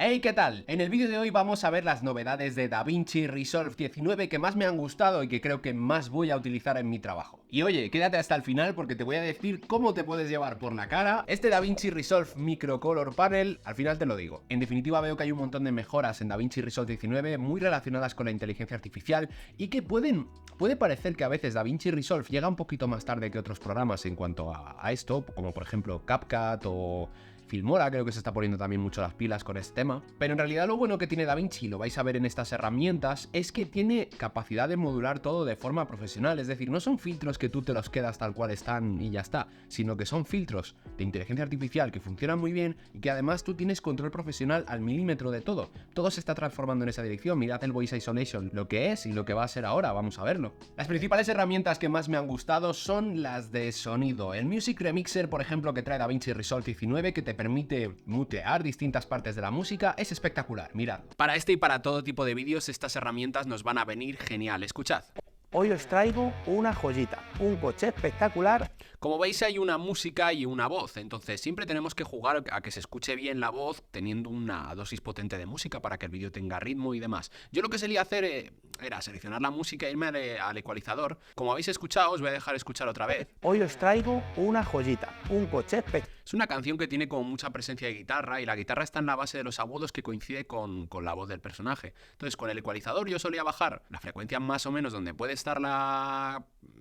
Hey, ¿qué tal? En el vídeo de hoy vamos a ver las novedades de DaVinci Resolve 19 que más me han gustado y que creo que más voy a utilizar en mi trabajo. Y oye, quédate hasta el final porque te voy a decir cómo te puedes llevar por la cara este DaVinci Resolve Micro Color Panel, al final te lo digo. En definitiva veo que hay un montón de mejoras en DaVinci Resolve 19 muy relacionadas con la inteligencia artificial y que puede parecer que a veces DaVinci Resolve llega un poquito más tarde que otros programas en cuanto a esto, como por ejemplo CapCut o Filmora, creo que se está poniendo también mucho las pilas con este tema. Pero en realidad lo bueno que tiene DaVinci, lo vais a ver en estas herramientas, es que tiene capacidad de modular todo de forma profesional. Es decir, no son filtros que tú te los quedas tal cual están y ya está, sino que son filtros de inteligencia artificial que funcionan muy bien y que además tú tienes control profesional al milímetro de todo. Todo se está transformando en esa dirección. Mirad el Voice Isolation, lo que es y lo que va a ser ahora, vamos a verlo. Las principales herramientas que más me han gustado son las de sonido. El Music Remixer, por ejemplo, que trae DaVinci Resolve 19, que te permite mutear distintas partes de la música, es espectacular, mirad. Para este y para todo tipo de vídeos, estas herramientas nos van a venir genial, escuchad. Hoy os traigo una joyita, un coche espectacular. Como veis hay una música y una voz, entonces siempre tenemos que jugar a que se escuche bien la voz teniendo una dosis potente de música para que el vídeo tenga ritmo y demás. Yo lo que solía hacer era seleccionar la música e irme al ecualizador. Como habéis escuchado, os voy a dejar escuchar otra vez. Hoy os traigo una joyita, un coche espectacular. Es una canción que tiene como mucha presencia de guitarra y la guitarra está en la base de los agudos que coincide con la voz del personaje. Entonces con el ecualizador yo solía bajar la frecuencia más o menos donde puede estar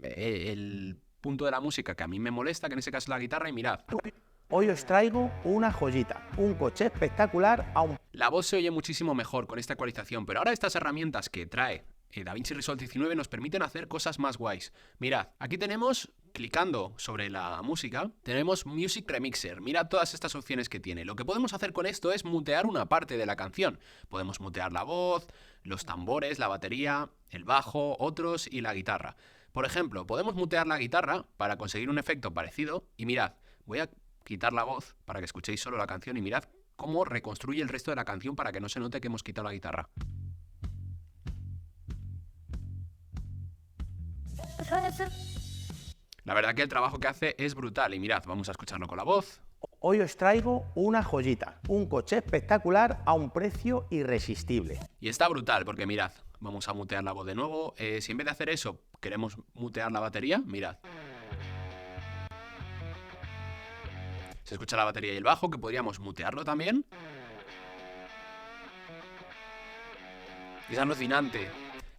el punto de la música que a mí me molesta, que en ese caso es la guitarra, y mirad. Hoy os traigo una joyita, un coche espectacular a un... La voz se oye muchísimo mejor con esta ecualización, pero ahora estas herramientas que trae DaVinci Resolve 19 nos permiten hacer cosas más guays. Mirad, aquí tenemos, clicando sobre la música, tenemos Music Remixer. Mirad todas estas opciones que tiene. Lo que podemos hacer con esto es mutear una parte de la canción. Podemos mutear la voz, los tambores, la batería, el bajo, otros y la guitarra. Por ejemplo, podemos mutear la guitarra para conseguir un efecto parecido. Y mirad, voy a quitar la voz para que escuchéis solo la canción y mirad cómo reconstruye el resto de la canción para que no se note que hemos quitado la guitarra. La verdad que el trabajo que hace es brutal y mirad, vamos a escucharlo con la voz. Hoy os traigo una joyita, un coche espectacular a un precio irresistible. Y está brutal porque mirad, vamos a mutear la voz de nuevo. Si en vez de hacer eso queremos mutear la batería, mirad. Se escucha la batería y el bajo, que podríamos mutearlo también. Es alucinante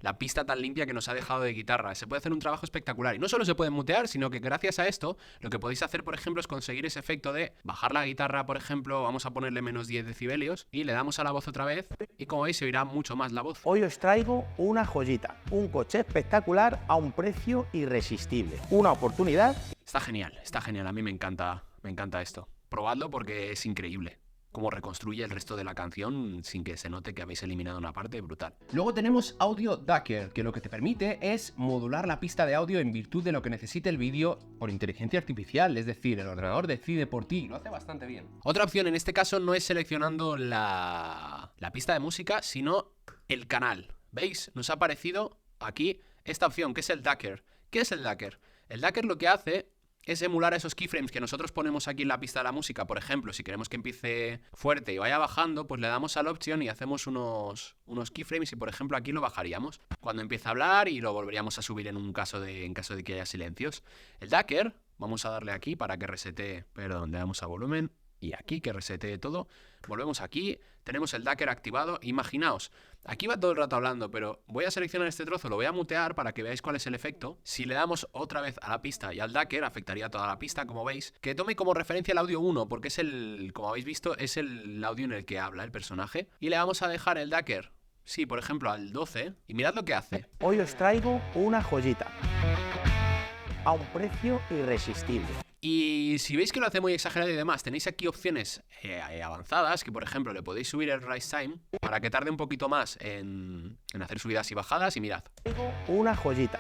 la pista tan limpia que nos ha dejado de guitarra. Se puede hacer un trabajo espectacular. Y no solo se puede mutear, sino que gracias a esto, lo que podéis hacer, por ejemplo, es conseguir ese efecto de bajar la guitarra, por ejemplo, vamos a ponerle menos 10 decibelios, y le damos a la voz otra vez, y como veis se oirá mucho más la voz. Hoy os traigo una joyita, un coche espectacular a un precio irresistible. Una oportunidad. Está genial, a mí me encanta esto. Probadlo porque es increíble cómo reconstruye el resto de la canción sin que se note que habéis eliminado una parte, brutal. Luego tenemos Audio Ducker, que lo que te permite es modular la pista de audio en virtud de lo que necesite el vídeo por inteligencia artificial, es decir, el ordenador decide por ti y lo hace bastante bien. Otra opción en este caso no es seleccionando la pista de música, sino el canal. ¿Veis? Nos ha aparecido aquí esta opción, que es el Ducker. ¿Qué es el Ducker? El Ducker lo que hace es emular esos keyframes que nosotros ponemos aquí en la pista de la música. Por ejemplo, si queremos que empiece fuerte y vaya bajando, pues le damos al option y hacemos unos keyframes y por ejemplo aquí lo bajaríamos cuando empieza a hablar y lo volveríamos a subir en caso de que haya silencios. El Ducker, vamos a darle aquí para que resetee, perdón, le damos a volumen y aquí que resetee todo. Volvemos aquí, tenemos el Ducker activado. Imaginaos, aquí va todo el rato hablando, pero voy a seleccionar este trozo, lo voy a mutear para que veáis cuál es el efecto. Si le damos otra vez a la pista y al Ducker, afectaría toda la pista, como veis. Que tome como referencia el audio 1, porque es como habéis visto, es el audio en el que habla el personaje. Y le vamos a dejar el Ducker, sí, por ejemplo, al 12, y mirad lo que hace. Hoy os traigo una joyita a un precio irresistible. Y si veis que lo hace muy exagerado y demás, tenéis aquí opciones avanzadas, que por ejemplo le podéis subir el rise time para que tarde un poquito más en hacer subidas y bajadas, y mirad. Una joyita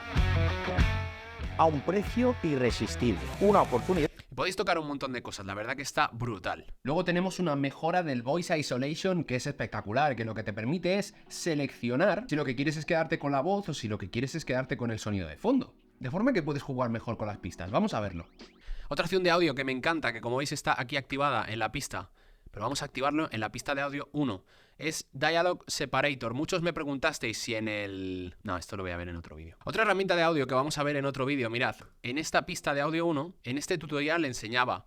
a un precio irresistible. Una oportunidad. Podéis tocar un montón de cosas, la verdad que está brutal. Luego tenemos una mejora del Voice Isolation que es espectacular, que lo que te permite es seleccionar si lo que quieres es quedarte con la voz o si lo que quieres es quedarte con el sonido de fondo. De forma que puedes jugar mejor con las pistas. Vamos a verlo. Otra opción de audio que me encanta, que como veis está aquí activada en la pista, pero vamos a activarlo en la pista de audio 1. Es Dialog Separator. Muchos me preguntasteis si en el... No, esto lo voy a ver en otro vídeo. Otra herramienta de audio que vamos a ver en otro vídeo, mirad. En esta pista de audio 1, en este tutorial enseñaba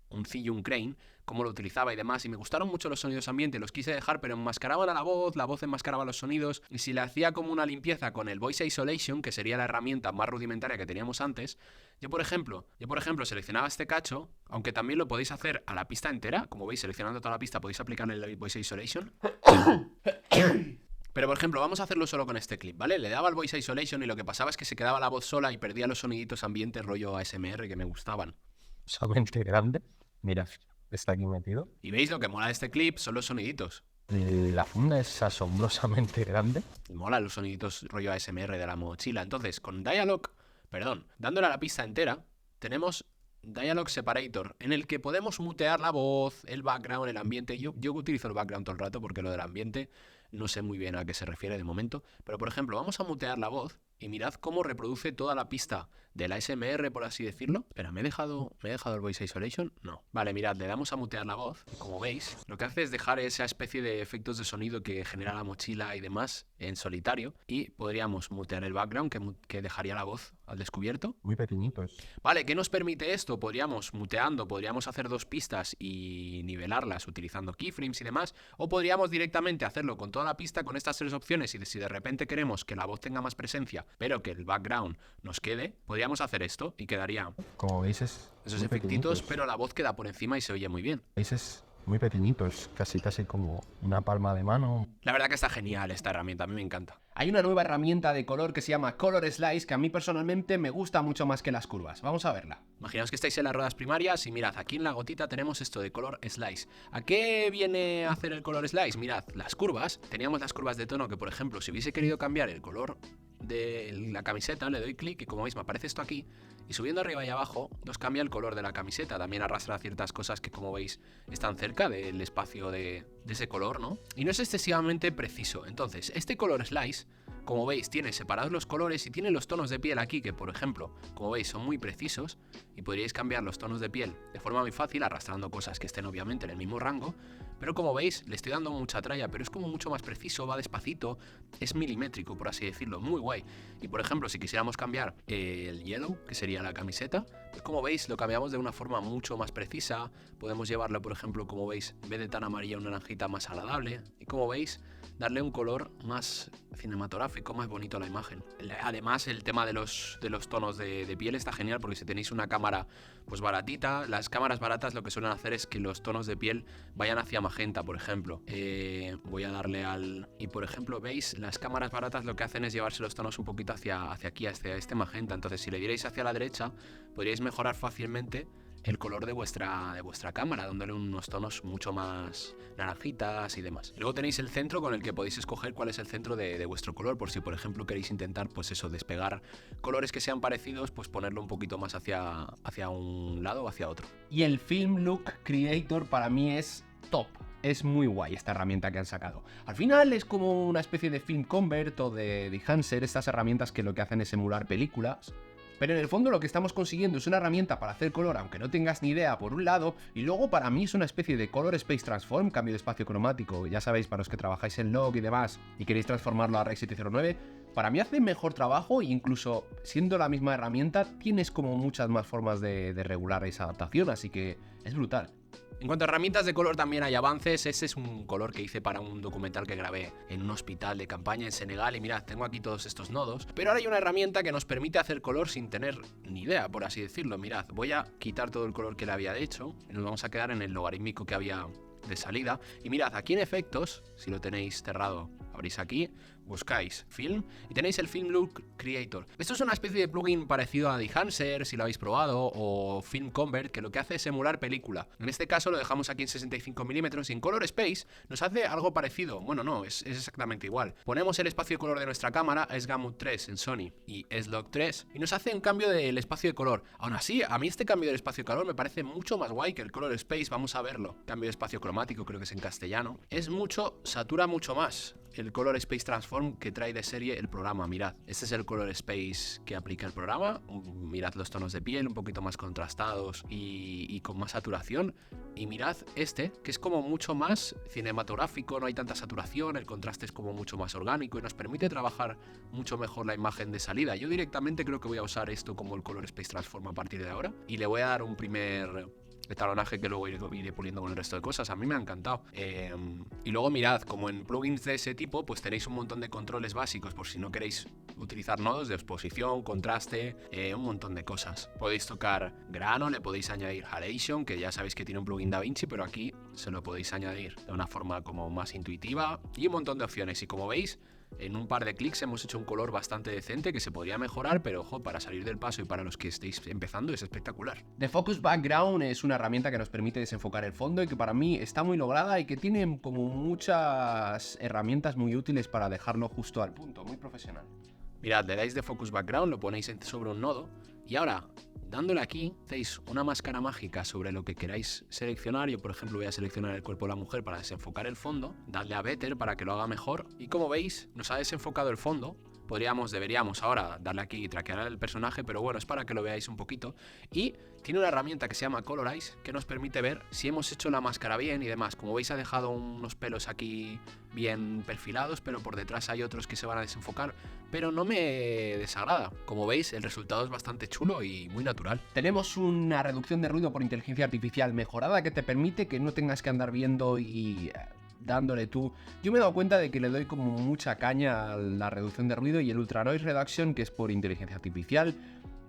un Zhiyun Crane, cómo lo utilizaba y demás, y me gustaron mucho los sonidos ambiente, los quise dejar, pero enmascaraban a la voz enmascaraba los sonidos, y si le hacía como una limpieza con el Voice Isolation, que sería la herramienta más rudimentaria que teníamos antes, yo por ejemplo seleccionaba este cacho, aunque también lo podéis hacer a la pista entera, como veis, seleccionando toda la pista podéis aplicarle el Voice Isolation. Pero, por ejemplo, vamos a hacerlo solo con este clip, ¿vale? Le daba el Voice Isolation y lo que pasaba es que se quedaba la voz sola y perdía los soniditos ambiente rollo ASMR que me gustaban. Solamente grande. Mira, está aquí metido. Y veis, lo que mola de este clip son los soniditos. La funda es asombrosamente grande. Mola los soniditos rollo ASMR de la mochila. Entonces, con dándole a la pista entera, tenemos Dialog Separator, en el que podemos mutear la voz, el background, el ambiente. Yo utilizo el background todo el rato porque lo del ambiente no sé muy bien a qué se refiere de momento. Pero, por ejemplo, vamos a mutear la voz y mirad cómo reproduce toda la pista del ASMR, por así decirlo. Espera, ¿me he dejado el Voice Isolation? No. Vale, mirad, le damos a mutear la voz y como veis, lo que hace es dejar esa especie de efectos de sonido que genera la mochila y demás en solitario, y podríamos mutear el background que dejaría la voz al descubierto. Muy pequeñitos. Vale, ¿qué nos permite esto? Podríamos hacer 2 pistas y nivelarlas utilizando keyframes y demás, o podríamos directamente hacerlo con toda la pista con estas 3 opciones, y si de repente queremos que la voz tenga más presencia, pero que el background nos quede, podríamos hacer esto y quedaría Como veis es esos muy efectitos, pequeñitos. pero la voz queda por encima y se oye muy bien. Veis es muy pequeñitos, casi como una palma de mano. La verdad que está genial esta herramienta, a mí me encanta. Hay una nueva herramienta de color que se llama Color Slice, que a mí personalmente me gusta mucho más que las curvas. Vamos a verla. Imaginaos que estáis en las ruedas primarias y mirad, aquí en la gotita tenemos esto de Color Slice. ¿A qué viene a hacer el Color Slice? Mirad, las curvas, teníamos las curvas de tono que, por ejemplo, si hubiese querido cambiar el color de la camiseta, le doy clic y como veis me aparece esto aquí, y subiendo arriba y abajo nos cambia el color de la camiseta. También arrastra ciertas cosas que, como veis, están cerca del espacio de ese color, ¿no? Y no es excesivamente preciso. Entonces, este Color Slice, como veis, tiene separados los colores y tiene los tonos de piel aquí que, por ejemplo, como veis, son muy precisos y podríais cambiar los tonos de piel de forma muy fácil arrastrando cosas que estén obviamente en el mismo rango, pero como veis le estoy dando mucha tralla, pero es como mucho más preciso, va despacito, es milimétrico, por así decirlo, muy guay. Y por ejemplo, si quisiéramos cambiar el yellow, que sería la camiseta, pues como veis lo cambiamos de una forma mucho más precisa. Podemos llevarlo, por ejemplo, como veis, en vez de tan amarilla, una naranjita más agradable, y como veis, darle un color más cinematográfico, más bonito a la imagen. Además, el tema de los tonos de piel está genial, porque si tenéis una cámara pues baratita, las cámaras baratas lo que suelen hacer es que los tonos de piel vayan hacia magenta, por ejemplo. Voy a darle al... Y por ejemplo, veis, las cámaras baratas lo que hacen es llevarse los tonos un poquito hacia aquí, hacia este magenta. Entonces, si le dierais hacia la derecha, podríais mejorar fácilmente el color de vuestra cámara, dándole unos tonos mucho más naranjitas y demás. Luego tenéis el centro con el que podéis escoger cuál es el centro de vuestro color, por si por ejemplo queréis intentar pues eso, despegar colores que sean parecidos, pues ponerlo un poquito más hacia un lado o hacia otro. Y el Film Look Creator para mí es top. Es muy guay esta herramienta que han sacado. Al final es como una especie de Film Convert o de Enhancer, estas herramientas que lo que hacen es emular películas. Pero en el fondo lo que estamos consiguiendo es una herramienta para hacer color, aunque no tengas ni idea, por un lado, y luego para mí es una especie de Color Space Transform, cambio de espacio cromático. Ya sabéis, para los que trabajáis en Log y demás, y queréis transformarlo a Rec 709, para mí hace mejor trabajo, e incluso siendo la misma herramienta, tienes como muchas más formas de regular esa adaptación, así que es brutal. En cuanto a herramientas de color también hay avances. Este es un color que hice para un documental que grabé en un hospital de campaña en Senegal y mirad, tengo aquí todos estos nodos. Pero ahora hay una herramienta que nos permite hacer color sin tener ni idea, por así decirlo. Mirad, voy a quitar todo el color que le había hecho y nos vamos a quedar en el logarítmico que había de salida. Y mirad, aquí en efectos, si lo tenéis cerrado, abrís aquí, buscáis Film y tenéis el Film Look Creator. Esto es una especie de plugin parecido a Enhancer, si lo habéis probado, o Film Convert, que lo que hace es emular película. En este caso lo dejamos aquí en 65 mm y en Color Space nos hace algo parecido. Bueno, no, es exactamente igual. Ponemos el espacio de color de nuestra cámara, es Gamut 3 en Sony y S-Log 3, y nos hace un cambio del espacio de color. Aún así, a mí este cambio del espacio de color me parece mucho más guay que el Color Space. Vamos a verlo. Cambio de espacio cromático, creo que es en castellano. Es mucho, satura mucho más. el Color Space Transform que trae de serie el programa. Mirad, este es el Color Space que aplica el programa. Mirad los tonos de piel un poquito más contrastados y con más saturación. Y mirad este, que es como mucho más cinematográfico, no hay tanta saturación, el contraste es como mucho más orgánico y nos permite trabajar mucho mejor la imagen de salida. Yo directamente creo que voy a usar esto como el Color Space Transform a partir de ahora y le voy a dar un primer etalonaje que luego iré puliendo con el resto de cosas. A mí me ha encantado. Y luego mirad, como en plugins de ese tipo, pues tenéis un montón de controles básicos por si no queréis utilizar nodos de exposición, contraste, un montón de cosas. Podéis tocar grano, le podéis añadir halation, que ya sabéis que tiene un plugin DaVinci, pero aquí se lo podéis añadir de una forma como más intuitiva y un montón de opciones. Y como veis, en un par de clics hemos hecho un color bastante decente que se podría mejorar, pero ojo, para salir del paso y para los que estéis empezando es espectacular. The Focus Background es una herramienta que nos permite desenfocar el fondo y que para mí está muy lograda y que tiene como muchas herramientas muy útiles para dejarlo justo al punto, muy profesional. Mirad, le dais de Focus Background, lo ponéis sobre un nodo y ahora, dándole aquí, hacéis una máscara mágica sobre lo que queráis seleccionar. Yo, por ejemplo, voy a seleccionar el cuerpo de la mujer para desenfocar el fondo, dadle a Better para que lo haga mejor y como veis, nos ha desenfocado el fondo. Deberíamos ahora darle aquí y traquear al personaje, pero bueno, es para que lo veáis un poquito. Y tiene una herramienta que se llama Colorize, que nos permite ver si hemos hecho la máscara bien y demás. Como veis, ha dejado unos pelos aquí bien perfilados, pero por detrás hay otros que se van a desenfocar, pero no me desagrada. Como veis, el resultado es bastante chulo y muy natural. Tenemos una reducción de ruido por inteligencia artificial mejorada que te permite que no tengas que andar viendo y dándole tú. Yo me he dado cuenta de que le doy como mucha caña a la reducción de ruido y el Ultra Noise Reduction, que es por inteligencia artificial,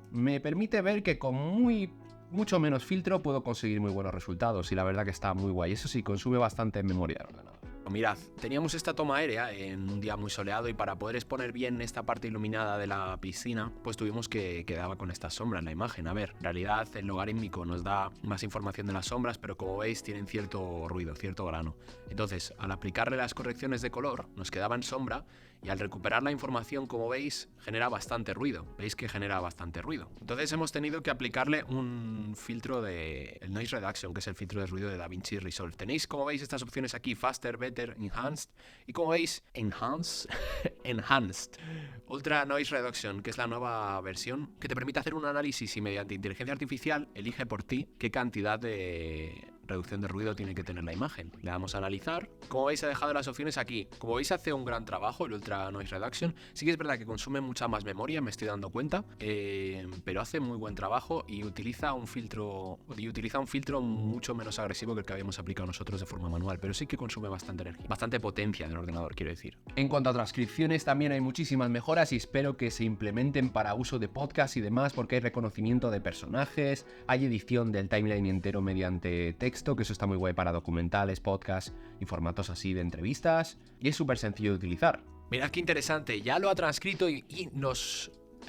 me permite ver que con mucho menos filtro puedo conseguir muy buenos resultados y la verdad que está muy guay. Eso sí, consume bastante memoria del ordenador. Mirad, teníamos esta toma aérea en un día muy soleado y para poder exponer bien esta parte iluminada de la piscina, pues tuvimos que quedaba con esta sombra en la imagen. A ver, en realidad el logarítmico nos da más información de las sombras, pero como veis tienen cierto ruido, cierto grano. Entonces, al aplicarle las correcciones de color, nos quedaba en sombra y al recuperar la información, como veis, genera bastante ruido. Veis que genera bastante ruido. Entonces hemos tenido que aplicarle un filtro de el Noise Reduction, que es el filtro de ruido de DaVinci Resolve. Tenéis, como veis, estas opciones aquí, Faster, Better, Enhanced. Y como veis, Enhanced. Ultra Noise Reduction, que es la nueva versión, que te permite hacer un análisis y mediante inteligencia artificial elige por ti qué cantidad de reducción de ruido tiene que tener la imagen. Le damos a analizar. Como veis, ha dejado las opciones aquí. Como veis, hace un gran trabajo el Ultra Noise Reduction. Sí que es verdad que consume mucha más memoria, me estoy dando cuenta, pero hace muy buen trabajo y utiliza un filtro mucho menos agresivo que el que habíamos aplicado nosotros de forma manual, pero sí que consume bastante energía, bastante potencia del ordenador, quiero decir. En cuanto a transcripciones, también hay muchísimas mejoras y espero que se implementen para uso de podcast y demás, porque hay reconocimiento de personajes, hay edición del timeline entero mediante texto, que eso está muy guay para documentales, podcasts y formatos así de entrevistas, y es súper sencillo de utilizar. Mirad qué interesante, ya lo ha transcrito y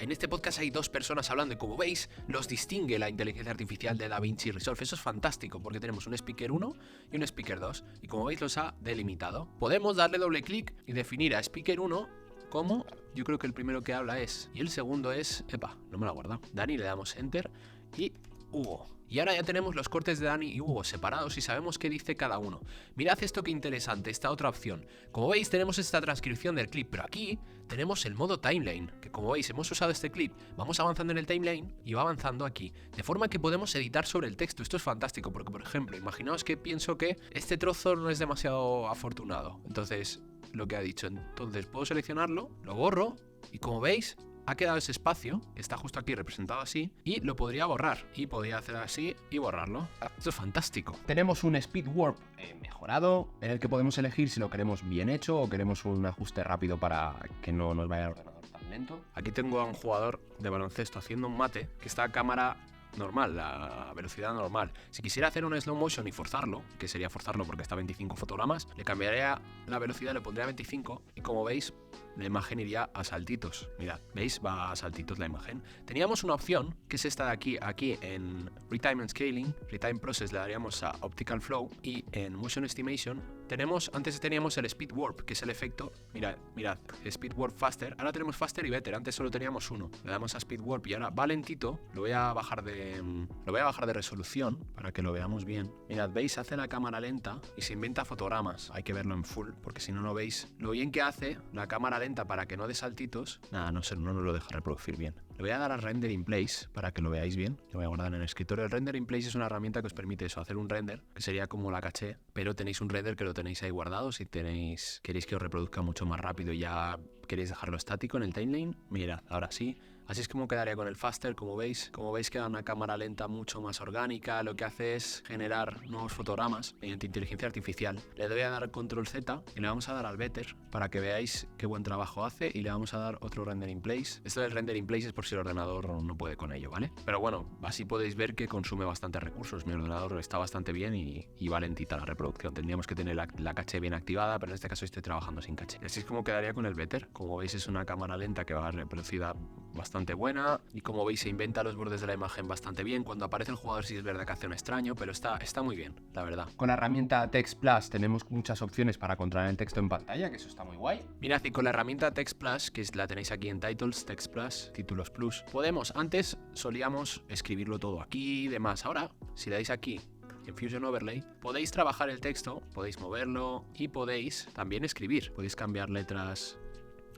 en este podcast hay dos personas hablando y como veis los distingue la inteligencia artificial de DaVinci Resolve. Eso es fantástico porque tenemos un speaker 1 y un speaker 2 y como veis los ha delimitado. Podemos darle doble clic y definir a speaker 1 como, yo creo que el primero que habla es, y el segundo es, no me lo he guardado, Dani, le damos enter y Hugo. Y ahora ya tenemos los cortes de Dani y Hugo separados y sabemos qué dice cada uno. Mirad esto que interesante, esta otra opción. Como veis tenemos esta transcripción del clip, pero aquí tenemos el modo timeline, que como veis hemos usado este clip, vamos avanzando en el timeline y va avanzando aquí, de forma que podemos editar sobre el texto. Esto es fantástico porque, por ejemplo, imaginaos que pienso que este trozo no es demasiado afortunado, entonces lo que ha dicho, entonces puedo seleccionarlo, lo borro y como veis ha quedado ese espacio, que está justo aquí representado así, y lo podría borrar. Y podría hacer así y borrarlo. Esto es fantástico. Tenemos un Speed Warp mejorado, en el que podemos elegir si lo queremos bien hecho o queremos un ajuste rápido para que no nos vaya el ordenador tan lento. Aquí tengo a un jugador de baloncesto haciendo un mate, que está a cámara normal, la velocidad normal. Si quisiera hacer un slow motion y forzarlo, que sería forzarlo porque está a 25 fotogramas, le cambiaría la velocidad, le pondría a 25 y como veis la imagen iría a saltitos. Mirad, ¿veis? Va a saltitos la imagen. Teníamos una opción, que es esta de aquí en Retime and Scaling, Retime Process le daríamos a Optical Flow, y en Motion Estimation antes teníamos el Speed Warp, que es el efecto, mirad, Speed Warp Faster, ahora tenemos Faster y Better, antes solo teníamos uno, le damos a Speed Warp y ahora va lentito, lo voy a bajar de resolución para que lo veamos bien. Mirad, ¿veis? Hace la cámara lenta y se inventa fotogramas, hay que verlo en full, porque si no, no veis lo bien que hace la cámara lenta para que no dé saltitos. Nada, no sé, no nos lo deja reproducir bien. Le voy a dar a Render in Place para que lo veáis bien. Lo voy a guardar en el escritorio. El Render in Place es una herramienta que os permite eso, hacer un render, que sería como la caché, pero tenéis un render que lo tenéis ahí guardado. Si queréis que os reproduzca mucho más rápido y ya queréis dejarlo estático en el timeline, mirad, ahora sí. Así es como quedaría con el Faster, como veis queda una cámara lenta mucho más orgánica, lo que hace es generar nuevos fotogramas mediante inteligencia artificial. Le doy a dar Control Z y le vamos a dar al Better para que veáis qué buen trabajo hace y le vamos a dar otro Render in Place. Esto del Render in Place es por si el ordenador no puede con ello, ¿vale? Pero bueno, así podéis ver que consume bastantes recursos. Mi ordenador está bastante bien y va lentita la reproducción. Tendríamos que tener la caché bien activada, pero en este caso estoy trabajando sin caché. Así es como quedaría con el Better. Como veis es una cámara lenta que va reproducida bastante buena y como veis se inventa los bordes de la imagen bastante bien. Cuando aparece el jugador sí es verdad que hace un extraño, pero está muy bien, la verdad. Con la herramienta Text Plus tenemos muchas opciones para controlar el texto en pantalla, que eso está muy guay. Mirad, y con la herramienta Text Plus, que la tenéis aquí en Titles, Text Plus, Títulos Plus, antes solíamos escribirlo todo aquí y demás. Ahora, si le dais aquí en Fusion Overlay, podéis trabajar el texto, podéis moverlo y podéis también escribir. Podéis cambiar letras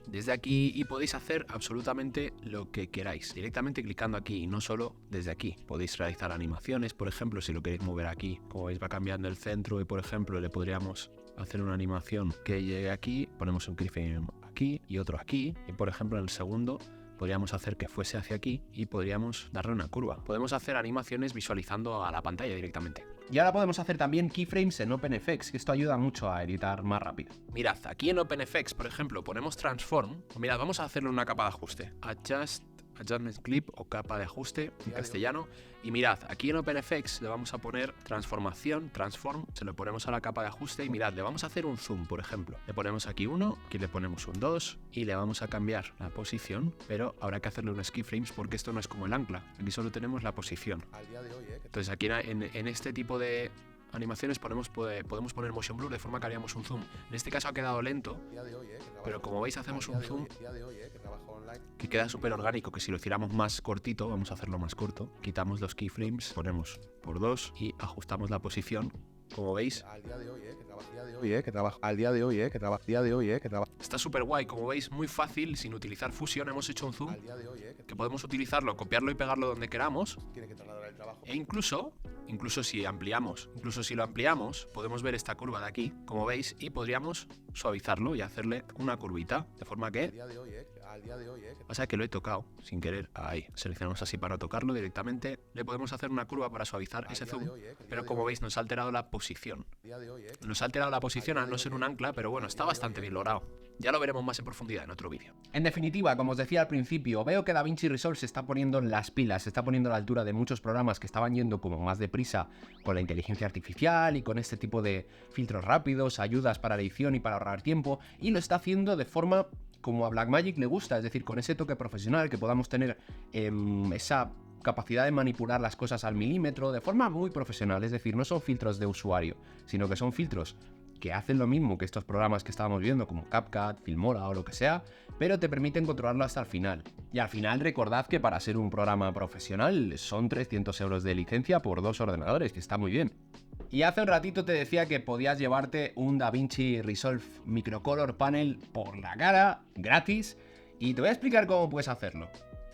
desde aquí y podéis hacer absolutamente lo que queráis, directamente clicando aquí y no solo desde aquí. Podéis realizar animaciones, por ejemplo, si lo queréis mover aquí, como veis va cambiando el centro y por ejemplo le podríamos hacer una animación que llegue aquí, ponemos un keyframe aquí y otro aquí y por ejemplo en el segundo podríamos hacer que fuese hacia aquí y podríamos darle una curva. Podemos hacer animaciones visualizando a la pantalla directamente. Y ahora podemos hacer también keyframes en OpenFX, que esto ayuda mucho a editar más rápido. Mirad, aquí en OpenFX, por ejemplo, ponemos Transform. Mirad, vamos a hacerle una capa de ajuste. Adjustment Clip o capa de ajuste en castellano. Y mirad, aquí en OpenFX le vamos a poner transformación, transform, se lo ponemos a la capa de ajuste y mirad, le vamos a hacer un zoom, por ejemplo. Le ponemos aquí 1, aquí le ponemos un 2 y le vamos a cambiar la posición, pero habrá que hacerle unos keyframes porque esto no es como el ancla, aquí solo tenemos la posición. Entonces aquí en este tipo de animaciones podemos poner motion blur de forma que haríamos un zoom. En este caso ha quedado lento, pero como veis hacemos un zoom que queda súper orgánico, que si lo hiciéramos más cortito, vamos a hacerlo más corto, quitamos los keyframes, ponemos por 2 y ajustamos la posición. Como veis, está súper guay, como veis, muy fácil, sin utilizar Fusion, hemos hecho un zoom que podemos utilizarlo, copiarlo y pegarlo donde queramos. E incluso si lo ampliamos, podemos ver esta curva de aquí, como veis, y podríamos suavizarlo y hacerle una curvita, de forma que o sea que lo he tocado sin querer. Ahí, seleccionamos así para tocarlo directamente. Le podemos hacer una curva para suavizar ese zoom, pero como veis nos ha alterado la posición. Nos ha alterado la posición al no ser un ancla, pero bueno, está bastante bien logrado. Ya lo veremos más en profundidad en otro vídeo. En definitiva, como os decía al principio, veo que DaVinci Resolve se está poniendo en las pilas, se está poniendo a la altura de muchos programas que estaban yendo como más deprisa con la inteligencia artificial y con este tipo de filtros rápidos, ayudas para la edición y para ahorrar tiempo, y lo está haciendo de forma como a Blackmagic le gusta, es decir, con ese toque profesional, que podamos tener esa capacidad de manipular las cosas al milímetro de forma muy profesional, es decir, no son filtros de usuario, sino que son filtros que hacen lo mismo que estos programas que estábamos viendo como CapCut, Filmora o lo que sea, pero te permiten controlarlo hasta el final. Y al final recordad que para ser un programa profesional son 300 € de licencia por 2 ordenadores, que está muy bien. Y hace un ratito te decía que podías llevarte un DaVinci Resolve Microcolor Panel por la cara, gratis, y te voy a explicar cómo puedes hacerlo.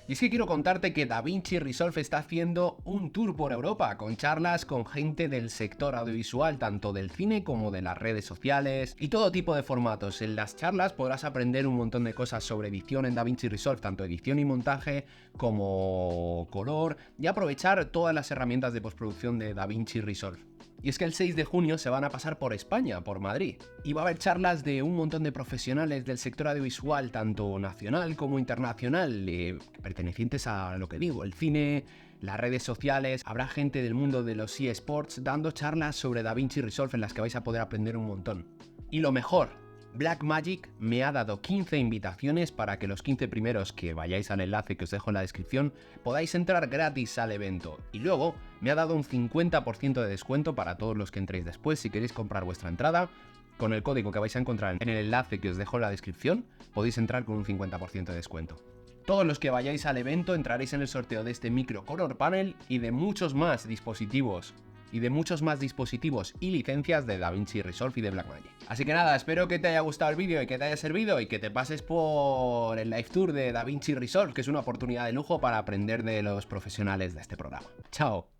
Y es que quiero contarte que DaVinci Resolve está haciendo un tour por Europa con charlas con gente del sector audiovisual, tanto del cine como de las redes sociales y todo tipo de formatos. En las charlas podrás aprender un montón de cosas sobre edición en DaVinci Resolve, tanto edición y montaje como color, y aprovechar todas las herramientas de postproducción de DaVinci Resolve. Y es que el 6 de junio se van a pasar por España, por Madrid, y va a haber charlas de un montón de profesionales del sector audiovisual, tanto nacional como internacional, pertenecientes a lo que digo, el cine, las redes sociales. Habrá gente del mundo de los eSports dando charlas sobre DaVinci Resolve en las que vais a poder aprender un montón. Y lo mejor Blackmagic me ha dado 15 invitaciones para que los 15 primeros que vayáis al enlace que os dejo en la descripción podáis entrar gratis al evento. Y luego me ha dado un 50% de descuento para todos los que entréis después. Si queréis comprar vuestra entrada, con el código que vais a encontrar en el enlace que os dejo en la descripción, podéis entrar con un 50% de descuento. Todos los que vayáis al evento entraréis en el sorteo de este micro Color Panel y de muchos más dispositivos y licencias de DaVinci Resolve y de Blackmagic. Así que nada, espero que te haya gustado el vídeo y que te haya servido y que te pases por el live tour de DaVinci Resolve, que es una oportunidad de lujo para aprender de los profesionales de este programa. ¡Chao!